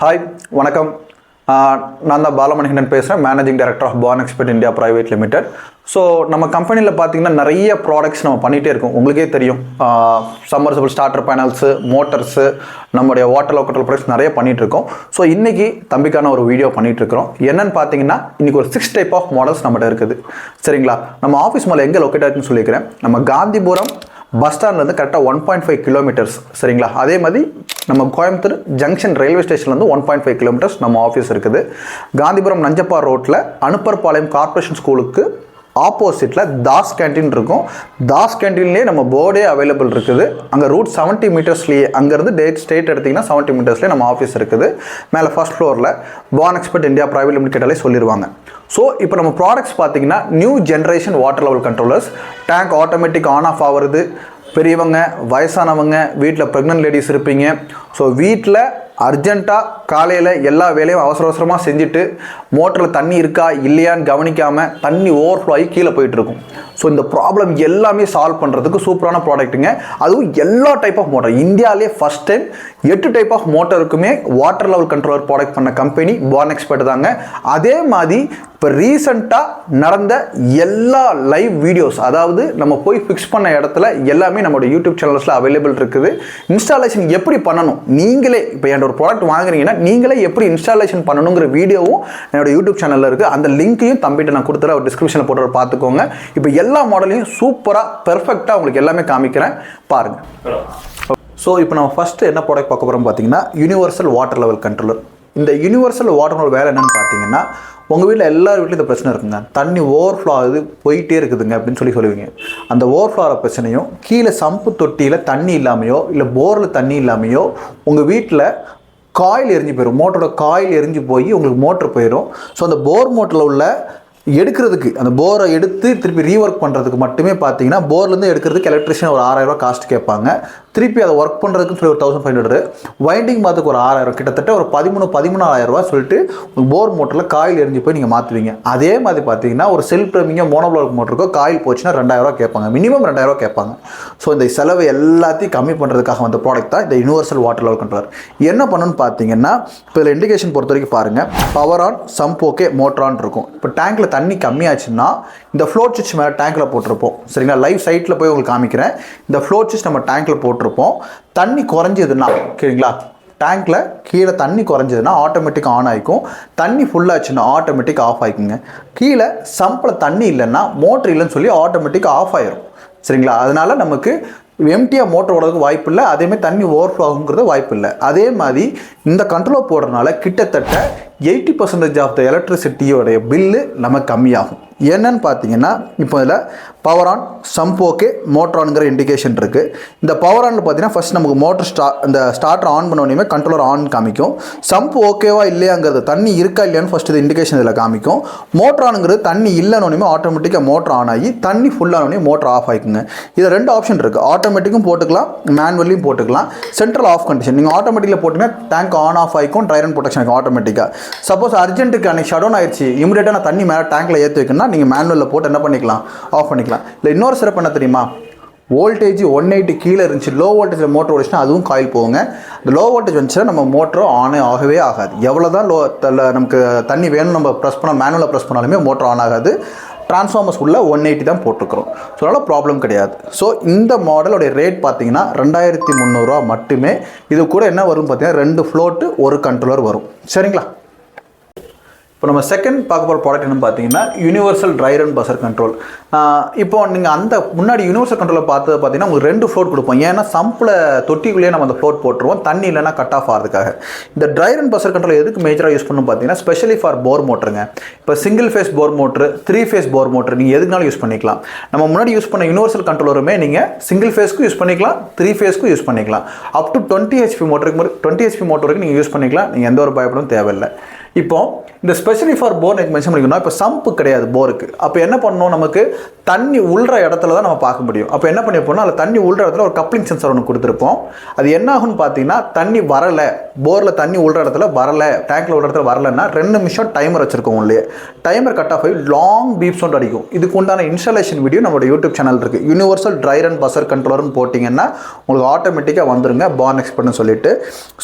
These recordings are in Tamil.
ஹாய் வணக்கம். நான் தான் பாலமணிகண்டன் பேசுகிறேன், managing director of born expert India private limited. So நம்ம கம்பெனியில் பார்த்தீங்கன்னா நிறைய ப்ராடக்ட்ஸ் நம்ம பண்ணிகிட்டே இருக்கோம். உங்களுக்கே தெரியும், சம்மர்சபிள் ஸ்டார்டர் பேனல்ஸு, மோட்டர்ஸு, நம்முடைய வாட்டர் லோக்கல் ப்ராடக்ட்ஸ் நிறைய பண்ணிகிட்டு இருக்கோம். ஸோ இன்றைக்கி தம்பிக்கான ஒரு வீடியோ பண்ணிகிட்டு இருக்கிறோம். என்னென்னு பார்த்தீங்கன்னா இன்றைக்கி ஒரு 6 டைப் ஆஃப் மாடல்ஸ் நம்மகிட்ட இருக்குது. சரிங்களா? நம்ம ஆஃபீஸ் மேலே எங்கே லொக்கேட் ஆகிருக்குன்னு சொல்லியிருக்கிறேன். நம்ம காந்திபுரம் பஸ் ஸ்டாண்ட்லேருந்து கரெக்டாக 1.5 கிலோமீட்டர்ஸ். சரிங்களா? அதே மாதிரி நம்ம கோயம்புத்தூர் ஜங்ஷன் ரயில்வே ஸ்டேஷன்லேருந்து 1.5 கிலோமீட்டர்ஸ் நம்ம ஆஃபீஸ் இருக்குது. காந்திபுரம் நஞ்சப்பார் ரோட்டில் அனுப்பர்பாளையம் கார்ப்பரேஷன் ஸ்கூலுக்கு ஆப்போசிட்டில் தாஸ் கேன்டீன் இருக்கும். தாஸ் கேன்டீன்லேயே நம்ம போர்டே அவைலபிள் இருக்குது. அங்கே ரூட் 70 மீட்டர்ஸ்லேயே, அங்கேருந்து ஸ்ட்ரெயிட் எடுத்திங்கன்னா 70 மீட்டர்ஸ்லேயே நம்ம ஆஃபீஸ் இருக்குது. மேலே ஃபர்ஸ்ட் ஃப்ளோரில் born expert India private limited சொல்லிடுவாங்க. ஸோ இப்போ நம்ம ப்ராடக்ட்ஸ் பார்த்தீங்கன்னா new generation water level controllers. Tank automatic on off ஆகிறது. பெரியவங்க, வயசானவங்க, வீட்டில் ப்ரெக்னென்ட் லேடிஸ் இருப்பீங்க. ஸோ வீட்டில் அர்ஜென்ட்டாக காலையில் எல்லா வேலையும் அவசர அவசரமாக செஞ்சுட்டு மோட்டரில் தண்ணி இருக்கா இல்லையான்னு கவனிக்காமல் தண்ணி ஓவர்ஃப்ளோ ஆகி கீழே போயிட்டுருக்கும். ஸோ இந்த ப்ராப்ளம் எல்லாமே சால்வ் பண்ணுறதுக்கு சூப்பரான ப்ராடக்ட்டுங்க. அதுவும் எல்லா டைப் ஆஃப் மோட்டர், இந்தியாவிலே ஃபஸ்ட் டைம் 8 டைப் ஆஃப் மோட்டருக்குமே வாட்டர் லெவல் கண்ட்ரோலர் ப்ராடக்ட் பண்ண கம்பெனி பார்ன் எக்ஸ்பர்ட் தாங்க. அதே மாதிரி இப்போ ரீசெண்டாக நடந்த எல்லா லைவ் வீடியோஸ், அதாவது நம்ம போய் ஃபிக்ஸ் பண்ண இடத்துல எல்லாமே நம்மளோட யூடியூப் சேனல்ஸில் அவைலபிள் இருக்குது. இன்ஸ்டாலேஷன் எப்படி பண்ணணும், நீங்களே இப்போ என் ஒரு ப்ராடக்ட் வாங்குறீங்கன்னா நீங்களே எப்படி இன்ஸ்டாலேஷன் பண்ணணுங்கிற வீடியோவும் என்னோட யூடியூப் சேனலில் இருக்குது. அந்த லிங்க்கையும் தம்பிகிட்ட நான் கொடுத்துட்டு அவர் டிஸ்கிரிப்ஷனில் போட்டு பார்த்துக்கோங்க. இப்போ எல்லா மாடலையும் சூப்பராக பெர்ஃபெக்டாக உங்களுக்கு எல்லாமே காமிக்கிறேன், பாருங்கள். ஸோ இப்போ நம்ம ஃபஸ்ட்டு என்ன ப்ராடக்ட் பார்க்க போகிறோம் பார்த்தீங்கன்னா யூனிவர்சல் வாட்டர் லெவல் கண்ட்ரோலர். இந்த யூனிவர்சல் வாட்டர் லெவல் வேலை என்னென்னு பார்த்தீங்கன்னா, உங்கள் வீட்டில் எல்லார் வீட்லையும் இந்த பிரச்சனை இருக்குங்க, தண்ணி ஓவர்ஃப்ளோ ஆகுது போயிட்டே இருக்குதுங்க அப்படின்னு சொல்லுவீங்க. அந்த ஓவர்ஃப்ளோ ஆகிற பிரச்சனையும், கீழே சம்பு தொட்டியில் தண்ணி இல்லாமையோ இல்லை போரில் தண்ணி இல்லாமையோ உங்கள் வீட்டில் காயில் எரிஞ்சு போயிடும், மோட்டரோட காயில் எரிஞ்சு போய் உங்களுக்கு மோட்ரு போயிடும். ஸோ அந்த போர் மோட்டரில் உள்ள எடுக்கிறதுக்கு, அந்த போரை எடுத்து திருப்பி ரீஒர்க் பண்ணுறதுக்கு மட்டுமே பார்த்தீங்கன்னா போர்லேருந்து எடுக்கிறதுக்கு எலக்ட்ரிஷியன் ஒரு 6000 ரூபா காஸ்ட் கேட்பாங்க. திருப்பி அதை ஒர்க் பண்ணுறதுக்குன்னு சொல்லி ஒரு 1500, வைண்டிங் மாற்றுக்கு ஒரு 6000, கிட்டத்தட்ட ஒரு 13,000 ரூபா சொல்லிட்டு போர் மோட்டரில் காயில் எரிஞ்சு போய் நீங்கள் மாற்றுவீங்க. அதே மாதிரி பார்த்தீங்கன்னா ஒரு செல்ஃப் ட்ரிமிங்கோ மோனோப்ளாக் மோட்டருக்கோ காயில் போச்சுன்னா 2000 ரூபா கேட்பாங்க, மினிமம் 2000 ரூபா கேட்பாங்க. ஸோ இந்த செலவு எல்லாத்தையும் கம்மி பண்ணுறதுக்காக வந்த ப்ராடக்ட் தான் இந்த யூனிவர்சல் வாட்டர் லெவல் கண்ட்ரோலர். என்ன பண்ணணும்னு பார்த்தீங்கன்னா, இப்போ இதில் இண்டிகேஷன் பொறுத்த வரைக்கும் பாருங்கள், power on, sump okay, motor on இருக்கும். இப்போ டேங்க்கில் தண்ணி கம்மியாச்சுன்னா இந்த ஃப்ளோட் சுவிட்ச் மேலே டேங்க்கில் போட்டிருப்போம். சரிங்களா? லைவ் சைட்டில் போய் உங்களுக்கு காமிக்கிறேன். இந்த ஃப்ளோட் சுவிட்ச் நம்ம டேங்க்கில் போட்டிருப்போம். தண்ணி குறைஞ்சதுன்னா, சரிங்களா, டேங்க்கில் கீழே தண்ணி குறைஞ்சதுன்னா ஆட்டோமேட்டிக் ஆன் ஆகிக்கும். தண்ணி ஃபுல்லாச்சுன்னா ஆட்டோமேட்டிக் ஆஃப் ஆகிக்குங்க. கீழே சம்பில் தண்ணி இல்லைன்னா மோட்ரு இல்லைன்னு சொல்லி ஆட்டோமேட்டிக் ஆஃப் ஆயிரும். சரிங்களா? அதனால் நமக்கு எம்டியாக மோட்டர் ஓடுறதுக்கு வாய்ப்பு இல்லை, அதேமாதிரி தண்ணி ஓவர்ஃப்ளோ ஆகுங்கிறது வாய்ப்பு இல்லை. அதே மாதிரி இந்த கண்ட்ரோலர் போடுறதுனால கிட்டத்தட்ட 80% ஆஃப் த எலக்ட்ரிசிட்டியோடைய பில்லு நமக்கு கம்மியாகும். என்னன்னு பார்த்தீங்கன்னா, இப்போ இதில் power on, sump okay, motor ஆனுங்கிற இண்டிகேஷன் இருக்குது. இந்த பவர் ஆனில் பார்த்தீங்கன்னா ஃபஸ்ட் நமக்கு மோட்டர் இந்த ஸ்டார்டர் ஆன் பண்ணோடனே கண்ட்ரோலர் ஆன் காமிக்கும். சம்ப் ஓகேவா இல்லையாங்கிறது, தண்ணி இருக்கா இல்லையான்னு ஃபஸ்ட்டு இது இண்டிகேஷன் இதில் காமிக்கும். மோட்டர் ஆனுங்கிறது தண்ணி இல்லைனோடனே ஆட்டோமேட்டிக்காக மோட்டர் ஆன் ஆகி தண்ணி ஃபுல்லானோடனே மோட்டர் ஆஃப் ஆகிக்குங்க. இதில் 2 ஆப்ஷன் இருக்குது, ஆட்டோமேட்டிக்கும் போட்டுக்கலாம், மேனுவலியும் போட்டுக்கலாம். சென்ட்ரல் ஆஃப் கண்டிஷன், நீங்கள் ஆட்டோமேட்டிக்கில் போட்டிங்கன்னா டேங்க் ஆன் ஆஃப் ஆகிக்கும், ட்ரை ரன் ப்ரொடெக்ஷன் ஆகும் ஆட்டோமேட்டிக்காக. சப்போஸ் அர்ஜென்ட்டுக்கு அன்றைக்கி ஷட் ஆயிடுச்சு, இமீடியட்டாக நான் தண்ணி மேலே டேங்க்கில் ஏற்றி வைக்கணும்னா நீங்கள் மேனுவலில் போட்டு என்ன பண்ணிக்கலாம், ஆஃப் பண்ணிக்கலாம். இல்லை இன்னொரு சிறப்பு என்ன தெரியுமா, வோல்டேஜ் 180 கீழே இருந்துச்சு, லோ வோல்டேஜில் மோட்டர் ஓடிச்சுன்னா அதுவும் காயில் போகுங்க. இந்த லோ வோல்டேஜ் வந்துச்சுன்னா நம்ம மோட்டரும் ஆனே ஆகவே ஆகாது. எவ்வளோ தான் நமக்கு தண்ணி வேணும் நம்ம ப்ரெஸ் பண்ண மேனுவலாக ப்ரெஸ் பண்ணாலுமே மோட்டர் ஆன் ஆகாது. டிரான்ஸ்ஃபார்மர்ஸ் உள்ள 180 தான் போட்டிருக்கிறோம். ஸோ அதனால் ப்ராப்ளம் கிடையாது. ஸோ இந்த மாடலோடைய ரேட் பார்த்தீங்கன்னா 2300 ரூபா மட்டுமே. இது கூட என்ன வரும் பார்த்தீங்கன்னா 2 ஃப்ளோட்டு 1 கண்ட்ரோலர் வரும். சரிங்களா? இப்போ நம்ம செகண்ட் பார்க்க போகிற ப்ராடக்ட் என்னன்னு பார்த்தீங்கன்னா universal try run buzzer control. இப்போ நீங்கள் அந்த முன்னாடி யூனிவர்சல் கண்ட்ரோலில் பார்த்தது பார்த்தீங்கன்னா உங்களுக்கு 2 ஃப்ளோட் கொடுப்போம். ஏன்னா சம்பில் தொட்டிக்குள்ளேயே நம்ம அந்த ஃப்ளோட் போட்டுருவோம், தண்ணி இல்லைனா கட் ஆஃப் ஆகிறதுக்காக. இந்த ட்ரை ரன் பஸர் கண்ட்ரோல் எதுக்கு மேஜராக யூஸ் பண்ணணும் பார்த்தீங்கன்னா, ஸ்பெஷலி ஃபார் போர் மோட்டருங்க. இப்போ single phase bore motor, 3 phase bore motor நீங்கள் எதுக்குனாலும் யூஸ் பண்ணிக்கலாம். நம்ம முன்னாடி யூஸ் பண்ண யூனிவர்சல் கண்ட்ரோலருமே நீங்கள் சிங்கிள் ஃபேஸ்க்கும் யூஸ் பண்ணிக்கலாம், 3 ஃபேஸ்க்கும் யூஸ் பண்ணிக்கலாம். அப் டு 20 HP மோட்டருக்கு 20 HP மோட்டர் வரைக்கும் நீங்கள் யூஸ் பண்ணிக்கலாம். நீங்கள் எந்த ஒரு பயப்படும் தேவையில்லை. இப்போ இந்த ஸ்பெஷலி ஃபார் போர் எனக்கு மென்ஷன் பண்ணிக்கணும். இப்போ சம்பு கிடையாது போருக்கு. அப்போ என்ன பண்ணணும், நமக்கு தண்ணி உள்ற இடத்துல தான் நம்ம பார்க்க முடியும். அப்போ என்ன பண்ணியிருப்போம்னா அதில் தண்ணி உள்ற இடத்துல ஒரு கப்ளிங் சென்சார் ஒன்று கொடுத்துருப்போம். அது என்ன ஆகும்னு பார்த்தீங்கன்னா தண்ணி வரலை, போரில் தண்ணி உள்ற இடத்துல வரலை, டேங்க்கில் உள்ள இடத்துல வரலைன்னா 2 நிமிஷம் டைமர் வச்சுருக்கோம். உள்ளே டைமர் கட் ஆஃப் ஆகி லாங் பீப் சவுண்ட் அடிக்கும். இதுக்கு உண்டான இன்ஸ்டாலேஷன் வீடியோ நம்மளோட யூடியூப் சேனல் இருக்குது. யூனிவர்சல் ட்ரையர் அண்ட் பஸர் கண்ட்ரோலர்னு போட்டிங்கன்னா உங்களுக்கு ஆட்டோமேட்டிக்காக வந்துருங்க பான் எக்ஸ்பர்ட்னு சொல்லிட்டு.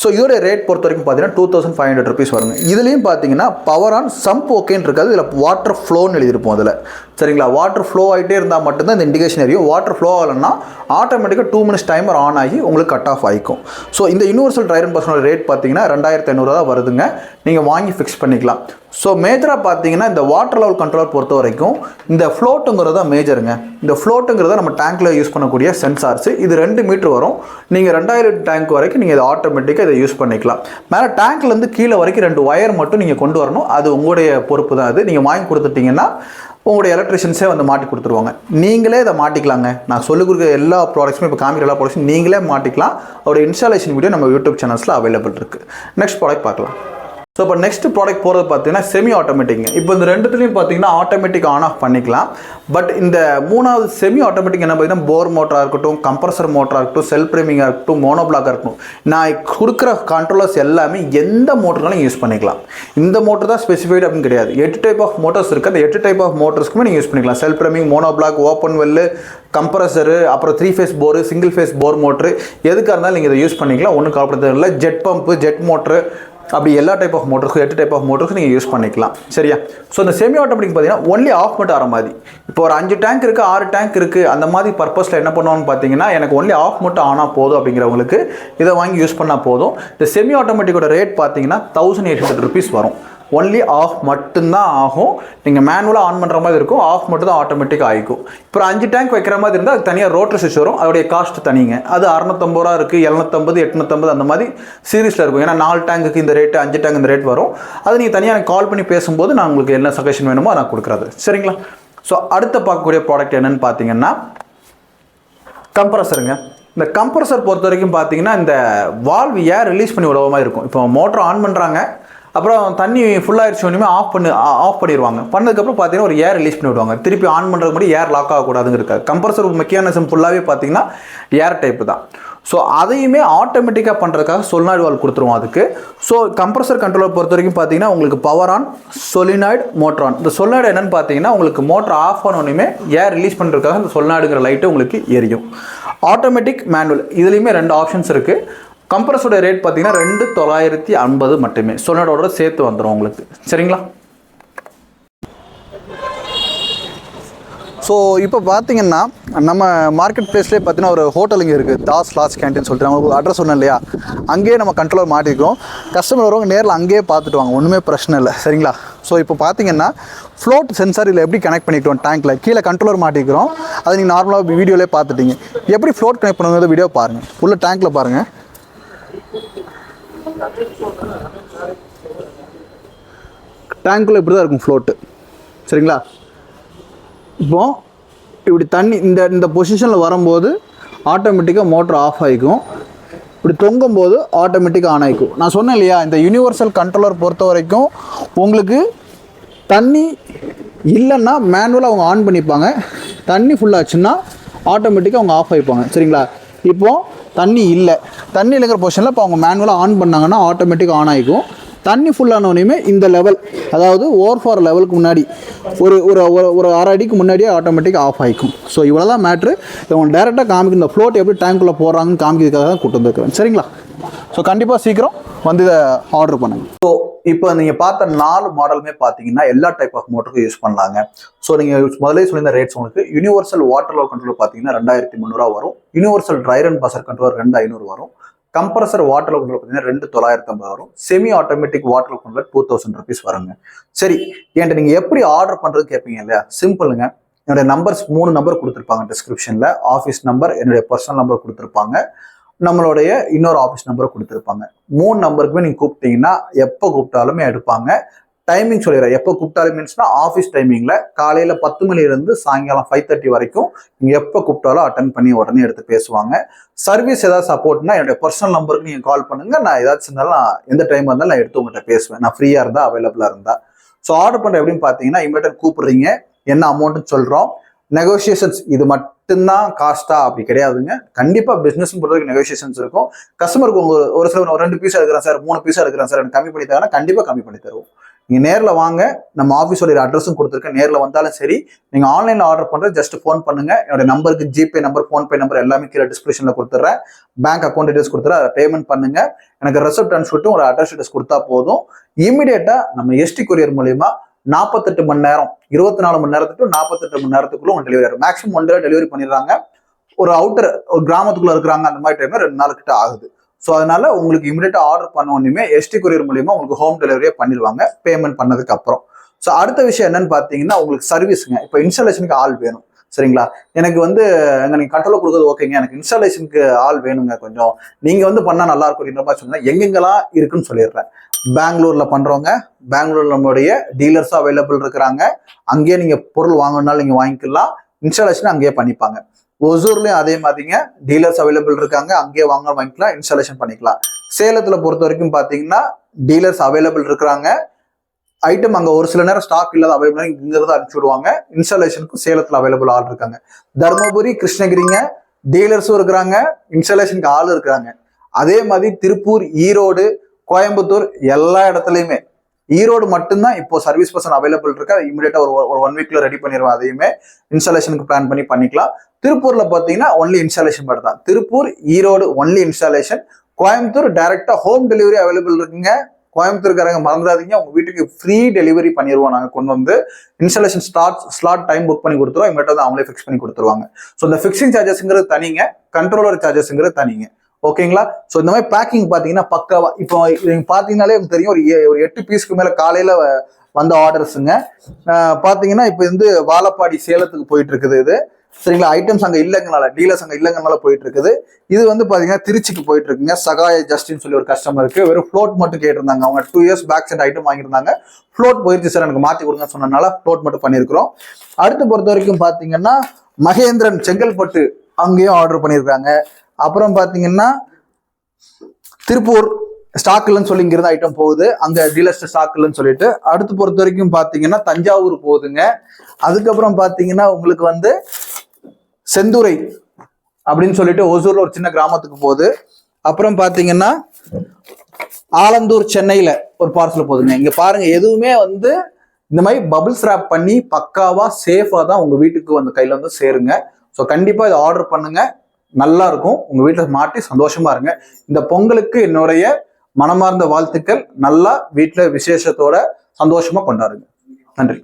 ஸோ இதோட ரேட் பொறுத்த வரைக்கும் பார்த்தீங்கன்னா 2500 rupees வருங்க. இதுலேயும் பார்த்தீங்கன்னா பவர் ஆன் சம்ப் ஓகேன்னு இருக்காது, இதில் வாட்டர் ஃப்ளோன்னு எழுதியிருப்போம் அதில். சரிங்களா, வாட்டர் ஃப்ளோ ஆகிட்டே இருந்தால் மட்டும்தான் இந்த இண்டிகேஷன் எரியும். வாட்டர் ஃப்ளோ ஆகலைன்னா ஆட்டோமேட்டிக்காக 2 minutes டைமர் ஆன் ஆகி உங்களுக்கு கட் ஆஃப் ஆகிக்கும். ஸோ இந்த யூனிவர்சல் ட்ரையர் அண்ட் பஸரோட ரேட் பார்த்தீங்கன்னா 2500 தான் வருதுங்க. நீங்கள் வாங்கி ஃபிக்ஸ் பண்ணிக்கலாம். ஸோ மேஜராக பார்த்தீங்கன்னா இந்த வாட்டர் லெவல் கண்ட்ரோலர் பொறுத்த வரைக்கும் இந்த ஃப்ளோட்டுங்கிறது தான் மேஜருங்க. இந்த ஃப்ளோட்டுங்கிறத நம்ம டேங்க்கில் யூஸ் பண்ணக்கூடிய சென்சார்ஸ். இது 2 மீட்டர் வரும். நீங்கள் 2000 டேங்க் வரைக்கும் நீங்கள் இதை ஆட்டோமேட்டிக்காக இதை யூஸ் பண்ணிக்கலாம். மேலே டேங்க்லேருந்து கீழே வரைக்கும் 2 ஒயர் மட்டும் நீங்கள் கொண்டு வரணும். அது உங்களுடைய பொறுப்பு தான். அது நீங்கள் வாங்கி கொடுத்துட்டிங்கன்னா உங்களுடைய எலக்ட்ரிஷியன்ஸே வந்து மாட்டி கொடுத்துருவாங்க. நீங்களே இதை மாட்டிக்கலாங்க. நான் சொல்லிக் கொடுக்குற எல்லா ப்ராடக்ட்ஸுமே இப்போ காமிக்கிற எல்லா ப்ராடக்ட்ஸும் நீங்களே மாட்டிக்கலாம். அவருடைய இன்ஸ்டாலேஷன் வீடியோ நம்ம யூடியூப் சேனல்ஸில் அவைலபிள் இருக்குது. நெக்ஸ்ட் ப்ராடக்ட் பார்க்கலாம். ஸோ இப்போ நெக்ஸ்ட் ப்ராடக்ட் போகிறது பார்த்தீங்கன்னா செமி ஆட்டோமேட்டிக்ங்க. இப்போ இந்த ரெண்டுத்துலையும் பார்த்தீங்கன்னா ஆட்டோமேட்டிக் ஆன் ஆஃப் பண்ணிக்கலாம். பட் இந்த 3வது செமி ஆட்டோமேட்டிக் என்ன பார்த்தீங்கன்னா போர் மோட்டராக இருக்கட்டும், கம்ப்ரஸர் மோட்டராக இருக்கட்டும், செல்ஃப் ப்ரேமிங்காக இருக்கட்டும், மோனோபிளாக்காக இருக்கட்டும், நான் கொடுக்குற கண்ட்ரோலர்ஸ் எல்லாமே எந்த மோட்டருனாலும் யூஸ் பண்ணிக்கலாம். இந்த மோட்டர் தான் ஸ்பெசிஃபைடு அப்படின்னு கிடையாது. 8 டைப் ஆஃப் மோட்டர்ஸ் இருக்குது. அந்த 8 டைப் ஆஃப் மோட்டர்ஸ்க்குமே நீங்கள் யூஸ் பண்ணிக்கலாம். Self priming, monoblock, open well, compressor, அப்புறம் 3 phase bore, single phase bore motor, எதுக்காக இருந்தாலும் நீங்கள் இதை யூஸ் பண்ணிக்கலாம். ஒன்றும் கவலைப்பட இல்லை. ஜெட் பம்பு, ஜெட் மோட்ரு, அப்படி எல்லா டைப் ஆஃப் மோட்டருக்கும் 8 டைப் ஆஃப் மோட்டருக்கும் நீங்கள் யூஸ் பண்ணிக்கலாம். சரியா? ஸோ இந்த செமி ஆட்டோமேட்டிக் பார்த்தீங்கன்னா ஒன்லி ஆஃப் மட்டும் ஆகிற மாதிரி. இப்போ ஒரு 5 டேங்க் இருக்குது, 6 டேங்க் இருக்குது, அந்த மாதிரி பர்பஸில் என்ன பண்ணுவான்னு பார்த்தீங்கன்னா எனக்கு ஒன்லி ஆஃப் மட்டும் ஆனால் போதும் அப்படிங்கிறவங்களுக்கு இதை வாங்கி யூஸ் பண்ணால் போதும். இந்த செமி ஆட்டோமேட்டிக்கோட ரேட் பார்த்தீங்கன்னா 1800 rupees வரும். ஒன்லி ஆஃப் மட்டும்தான் ஆகும். நீங்கள் மேனுவலாக ஆன் பண்ணுற மாதிரி இருக்கும், ஆஃப் மட்டும் தான் ஆட்டோமேட்டிக்காக ஆகிக்கும். இப்போ 5 டேங்க் வைக்கிற மாதிரி இருந்தால் அது தனியாக ரோட்டர் சுவிட்ச் வரும். அதோடைய காஸ்ட் தனிங்க. அது 650 ரூபா இருக்குது, 750, 850 அந்த மாதிரி சீரீஸில் இருக்கும். ஏன்னா 4 டேங்குக்கு இந்த ரேட்டு, 5 டேங்க் இந்த ரேட் வரும். அது நீங்கள் தனியாக எனக்கு கால் பண்ணி பேசும்போது நான் உங்களுக்கு என்ன சஜஷன் வேணுமோ நான் கொடுக்குறது. சரிங்களா? ஸோ அடுத்த பார்க்கக்கூடிய ப்ராடக்ட் என்னென்னு பார்த்தீங்கன்னா கம்ப்ரஸருங்க. இந்த கம்ப்ரஸர் பொறுத்த வரைக்கும் பார்த்தீங்கன்னா இந்த வால்வ் ஏர் ரிலீஸ் பண்ணி விடுற மாதிரி இருக்கும். இப்போ மோட்டர் ஆன் பண்ணுறாங்க, அப்புறம் தண்ணி ஃபுல்லாகிடுச்சு ஒன்றுமே ஆஃப் பண்ணிடுவாங்க. பண்ணதுக்கப்புறம் பார்த்தீங்கன்னா ஒரு ஏர் ரிலீஸ் பண்ணி விடுவாங்க. திருப்பி ஆன் பண்ணுறதுக்கு முன்னாடி ஏர் லாக் ஆகக்கூடாதுங்க இருக்காது. கம்ப்ரஸர் மெக்கானிசம் ஃபுல்லாகவே பார்த்தீங்கன்னா ஏர் டைப்பு தான். ஸோ அதையுமே ஆட்டோமேட்டிக்காக பண்ணுறதுக்காக சொலினாய்டு வால்வ் கொடுத்துருவோம் அதுக்கு. ஸோ கம்ப்ரஸர் கண்ட்ரோலர் பொறுத்த வரைக்கும் பார்த்தீங்கன்னா உங்களுக்கு power on, solenoid, motor on. இந்த சொலினாய்டு என்னென்னு பார்த்தீங்கன்னா உங்களுக்கு மோட்டர் ஆஃப் ஆனோடனே ஏர் ரிலீஸ் பண்ணுறதுக்காக இந்த சொலினாய்டுங்கிற லைட்டு உங்களுக்கு எரியும். ஆட்டோமேட்டிக், மேனுவல் இதுலேயுமே 2 ஆப்ஷன்ஸ் இருக்குது. கம்ப்ரஸரோட ரேட் பார்த்தீங்கன்னா 2950 மட்டுமே. சொலினாய்டோட சேர்த்து வந்துடும் உங்களுக்கு. சரிங்களா? ஸோ இப்போ பார்த்தீங்கன்னா நம்ம மார்க்கெட் பிளேஸ்லேயே பார்த்தீங்கன்னா ஒரு ஹோட்டல் இங்கே இருக்குது, தாஸ் லாஸ் கேன்டீன் சொல்லிட்டு. அவங்க அட்ரஸ் சொன்னேன் இல்லையா, அங்கேயே நம்ம கண்ட்ரோலர் மாட்டிருக்கோம். கஸ்டமர் வரவங்க நேரில் அங்கேயே பார்த்துட்டு வாங்க, ஒன்றுமே பிரச்சனை இல்லை. சரிங்களா? ஸோ இப்போ பார்த்தீங்கன்னா ஃப்ளோட் சென்சார் இதில் எப்படி கனெக்ட் பண்ணிட்டோம், டேங்க்கில் கீழே கண்ட்ரோலர் மாட்டிக்கிறோம். அதை நீங்கள் நார்மலாக வீடியோலேயே பார்த்துட்டீங்க. எப்படி ஃப்ளோட் கனெக்ட் பண்ணுறது வீடியோ பாருங்கள், உள்ள டேங்க்கில் பாருங்கள். டேங்க்குள்ளே இப்படி தான் இருக்கும் ஃப்ளோட்டு. சரிங்களா? இப்போ இப்படி தண்ணி இந்த பொசிஷனில் வரும்போது ஆட்டோமேட்டிக்காக மோட்டர் ஆஃப் ஆகிக்கும். இப்படி தொங்கும்போது ஆட்டோமேட்டிக்காக ஆன் ஆகிக்கும். நான் சொன்னேன் இல்லையா, இந்த யூனிவர்சல் கண்ட்ரோலர் பொறுத்த வரைக்கும் உங்களுக்கு தண்ணி இல்லைன்னா மேனுவலாக அவங்க ஆன் பண்ணிப்பாங்க. தண்ணி ஃபுல்லாச்சுன்னா ஆட்டோமேட்டிக்காக அவங்க ஆஃப் ஆகிப்பாங்க. சரிங்களா? இப்போது தண்ணி இல்லைங்கிற பொசிஷனில் இப்போ அவங்க மேனுவலாக ஆன் பண்ணாங்கன்னா ஆட்டோமேட்டிக்காக ஆன் ஆகிக்கும். தண்ணி ஃபுல்லானோனையுமே இந்த லெவல், அதாவது ஓவர் லெவலுக்கு முன்னாடி ஒரு ஒரு ஒரு 1/2 அடிக்கு முன்னாடியே ஆட்டோமேட்டிக்காக ஆஃப் ஆகிக்கும். ஸோ இவ்வளோ தான் மேட்ரு. இவங்க டேரெக்டாக காமிக்கும், இந்த ஃப்ளோட் எப்படி டேங்க்குள்ளே போடுறாங்கன்னு காமிக்கிறதுக்காக தான் கூட்டு வந்துருக்கிறேன். சரிங்களா? ஸோ கண்டிப்பாக சீக்கிரம் வந்து இதை ஆர்டர் பண்ணுங்கள். ஸோ இப்போ நீங்கள் பார்த்த 4 மாடலுமே பார்த்தீங்கன்னா எல்லா டைப் ஆஃப் மோட்டருக்கும் யூஸ் பண்ணலாங்க. ஸோ நீங்கள் முதலே சொல்லியிருந்த ரேட்ஸ் உங்களுக்கு யூனிவர்சல் வாட்டர் லெவல் கண்ட்ரோலர் பார்த்தீங்கன்னா 2300 வரும். Universal dryer and buzzer controller 2500 வரும். கம்ப்ரஸர் வாட்டர் லெவல் கண்ட்ரோலர் பார்த்தீங்கன்னா 2950 வரும். Semi automatic water level controller 2000 rupees வருங்க. சரி, என்கிட்ட நீங்கள் எப்படி ஆர்டர் பண்ணுறது கேட்பீங்க இல்லையா? சிம்பிளுங்க. என்னுடைய நம்பர்ஸ் 3 நம்பர் கொடுத்துருப்பாங்க டிஸ்கிரிப்ஷனில். ஆஃபீஸ் நம்பர், என்னுடைய பர்சனல் நம்பர் கொடுத்துருப்பாங்க, நம்மளுடைய இன்னொரு ஆஃபீஸ் நம்பரை கொடுத்துருப்பாங்க. 3 நம்பருக்குமே நீங்கள் கூப்பிட்டீங்கன்னா எப்போ கூப்பிட்டாலுமே எடுப்பாங்க. டைமிங் சொல்லிடுறேன். எப்போ கூப்பிட்டாலும் மீன்ஸ்னா ஆஃபீஸ் டைமிங்ல காலையில 10 மணிலேருந்து சாயங்காலம் 5:30 வரைக்கும் நீங்க எப்போ கூப்பிட்டாலும் அட்டன் பண்ணி உடனே எடுத்து பேசுவாங்க. சர்வீஸ் ஏதாவது சப்போர்ட்னா என்னுடைய பர்சனல் நம்பருக்கு நீங்க கால் பண்ணுங்க. நான் ஏதாச்சும் இருந்தாலும் நான் எந்த டைம் இருந்தாலும் நான் எடுத்து உங்கள்கிட்ட பேசுவேன், நான் ஃப்ரீயா இருந்தா அவைலபிளா இருந்தா. ஸோ ஆர்டர் பண்ற எப்படின்னு பாத்தீங்கன்னா இமீடியட் கூப்பிடுறீங்க, என்ன அமௌண்ட்னு சொல்றோம். நெகோசியேஷன்ஸ் இது மட்டும்தான் காஸ்டா அப்படி கிடையாதுங்க. கண்டிப்பா பிசினஸ் பொறுத்தவரைக்கும் நெகோசியேஷன்ஸ் இருக்கும். கஸ்டமருக்கு உங்க ஒரு சில 2 பீஸ் எடுக்கிறேன் சார், 3 பீஸ் எடுக்கிறேன் சார், எனக்கு கம்மி பண்ணி தரேன்னா கண்டிப்பா கம்மி பண்ணி தருவோம். நீங்க நேரில் வாங்க, நம்ம ஆஃபீஸோட அட்ரஸும் கொடுத்துருக்கேன், நேரில் வந்தாலும் சரி. நீங்க ஆன்லைன்ல ஆர்டர் பண்றது ஜஸ்ட் ஃபோன் பண்ணுங்க. என்னோட நம்பருக்கு ஜிபே நம்பர், ஃபோன்பே நம்பர் எல்லாமே கீழே டிஸ்கிரிப்ஷன்ல கொடுத்துட்றேன். பேங்க் அக்கௌண்ட் டீடைல்ஸ் கொடுத்துறேன், அதை பேமெண்ட் பண்ணுங்க. எனக்கு ரெசிப்ட் அனுப்பிச்சுட்டு ஒரு அட்ரஸ் டீடைல்ஸ் கொடுத்தா போதும். இமீடியட்டா நம்ம எஸ்டி கொரியர் மூலியமா 48 மணி நேரம், 24 மணி நேரத்துக்கு 48 மணி நேரத்துக்குள்ள உங்களுக்கு டெலிவரி ஆகும். மேக்ஸிமம் 1 டே டெலிவரி பண்ணிடுறாங்க. ஒரு அவுட்டர் ஒரு கிராமத்துக்குள்ள இருக்கிறாங்க அந்த மாதிரி டைம்ல 2 நாள் கிட்ட ஆகுது. ஸோ அதனால உங்களுக்கு இமீடியட்டா ஆர்டர் பண்ண உடனே எஸ்டி கொரியர் மூலியமா உங்களுக்கு ஹோம் டெலிவரியே பண்ணிடுவாங்க பேமெண்ட் பண்ணதுக்கு அப்புறம். ஸோ அடுத்த விஷயம் என்னன்னு பார்த்தீங்கன்னா உங்களுக்கு சர்வீஸுங்க. இப்போ இன்ஸ்டாலேஷனுக்கு ஆள் வேணும், சரிங்களா? எனக்கு நீங்க கண்ட்ரோல் கொடுக்குறது ஓகேங்க, எனக்கு இன்ஸ்டாலேஷனுக்கு ஆள் வேணுங்க, கொஞ்சம் நீங்க பண்ணா நல்லா இருக்கும் அப்படின்ற மாதிரி சொன்னா எங்கெங்கெல்லாம் இருக்குன்னு சொல்லிடுறேன். பெங்களூர்ல பண்றவங்க, பெங்களூர்ல நம்மளுடைய டீலர்ஸும் அவைலபிள் இருக்கிறாங்க. அங்கேயே நீங்க பொருள் வாங்கணும்னாலும் நீங்க வாங்கிக்கலாம், இன்ஸ்டாலேஷன் அங்கேயே பண்ணிப்பாங்க. ஒசூர்லயும் அதே மாதிரிங்க டீலர்ஸ் அவைலபிள் இருக்காங்க, அங்கேயே வாங்கிக்கலாம், இன்ஸ்டாலேஷன் பண்ணிக்கலாம். சேலத்துல பொறுத்த வரைக்கும் பாத்தீங்கன்னா டீலர்ஸ் அவைலபிள் இருக்கிறாங்க. ஐட்டம் அங்க ஒரு சில நேரம் ஸ்டாக் இல்லாத அவைலபிள் இங்க இருந்து அனுப்பிச்சு விடுவாங்க. இன்ஸ்டாலேஷனுக்கும் சேலத்துல அவைலபிள் ஆள் இருக்காங்க. தர்மபுரி, கிருஷ்ணகிரிங்க டீலர்ஸும் இருக்கிறாங்க, இன்ஸ்டாலேஷனுக்கு ஆள் இருக்கிறாங்க. அதே மாதிரி திருப்பூர், ஈரோடு, கோயம்புத்தூர் எல்லா இடத்துலயுமே. ஈரோடு மட்டும்தான் இப்போ சர்வீஸ் பர்சன் அவைலபிள் இருக்கு, இமீடியட்டா ஒரு 1 வீக்ல ரெடி பண்ணிடுவோம். அதையுமே இன்ஸ்டாலேஷனுக்கு பிளான் பண்ணி பண்ணிக்கலாம். திருப்பூர்ல பாத்தீங்கன்னா ஒன்லி இன்ஸ்டாலேஷன் மட்டும் தான். Tiruppur, Erode only installation. கோயம்புத்தூர் டைரக்டா ஹோம் டெலிவரி அவைலபிள் இருக்குங்க. கோயம்புத்தூர்காரங்க மறந்துடாதீங்க, உங்க வீட்டுக்கு ஃப்ரீ டெலிவரி பண்ணிடுவோம். நாங்க கொண்டு வந்து இன்ஸ்டாலேஷன் ஸ்லாட் டைம் புக் பண்ணி கொடுத்துருவோம், இமீடியட்டா அவங்களே ஃபிக்ஸ் பண்ணி கொடுத்துருவாங்க. ஸோ இந்த ஃபிக்ஸிங் சார்ஜஸ்ங்கிறது தனிங்க, கண்ட்ரோலர் சார்ஜஸ்ங்கிறது தனிங்க. ஓகேங்களா? ஸோ இந்த மாதிரி பேக்கிங் பார்த்தீங்கன்னா பக்காவா. இப்போ நீங்க பார்த்தீங்கன்னாலே உங்களுக்கு தெரியும், ஒரு 8 பீஸ்க்கு மேல காலையில வந்த ஆர்டர்ஸுங்க. பார்த்தீங்கன்னா இப்போ வாழப்பாடி சேலத்துக்கு போயிட்டு இருக்குது இது, சரிங்களா? ஐட்டம்ஸ் அங்கே இல்லைங்கனால, டீலர்ஸ் அங்கே இல்லைங்கனால போயிட்டு இருக்குது. இது பார்த்தீங்கன்னா திருச்சிக்கு போயிட்டு இருக்குங்க. சகாய ஜஸ்டின் சொல்லி ஒரு கஸ்டமருக்கு வெறும் ஃப்ளோட் மட்டும் கேட்டிருந்தாங்க. அவங்க 2 இயர்ஸ் பேக் செட் ஐட்டம் வாங்கியிருந்தாங்க. ஃப்ளோட் போயிடுச்சு சார், எனக்கு மாற்றி கொடுங்க சொன்னதுனால ஃப்ளோட் மட்டும் பண்ணியிருக்கிறோம். அடுத்து பொறுத்த வரைக்கும் பார்த்தீங்கன்னா மகேந்திரன் செங்கல்பட்டு அங்கேயும் ஆர்டர் பண்ணியிருக்காங்க. அப்புறம் பாத்தீங்கன்னா திருப்பூர் ஸ்டாக் இல்லைன்னு சொல்லி இங்கிருந்து ஐட்டம் போகுது, அங்க டீலர்ஸ் ஸ்டாக் இல்லைன்னு சொல்லிட்டு. அடுத்து பொறுத்த வரைக்கும் பாத்தீங்கன்னா தஞ்சாவூர் போகுதுங்க. அதுக்கப்புறம் பாத்தீங்கன்னா உங்களுக்கு செந்துரை அப்படின்னு சொல்லிட்டு ஒசூர்ல ஒரு சின்ன கிராமத்துக்கு போகுது. அப்புறம் பாத்தீங்கன்னா ஆலந்தூர் சென்னையில ஒரு பார்சல் போகுதுங்க. இங்க பாருங்க, எதுவுமே இந்த மாதிரி பபிள்ஸ் ரேப் பண்ணி பக்காவா சேஃபா தான் உங்க வீட்டுக்கு கையில சேருங்க. ஸோ கண்டிப்பா இதை ஆர்டர் பண்ணுங்க, நல்லா இருக்கும். உங்க வீட்டில் மாட்டி சந்தோஷமா இருங்க. இந்த பொங்கலுக்கு என்னுடைய மனமார்ந்த வாழ்த்துக்கள். நல்லா வீட்டில் விசேஷத்தோட சந்தோஷமா கொண்டாடுங்க. நன்றி.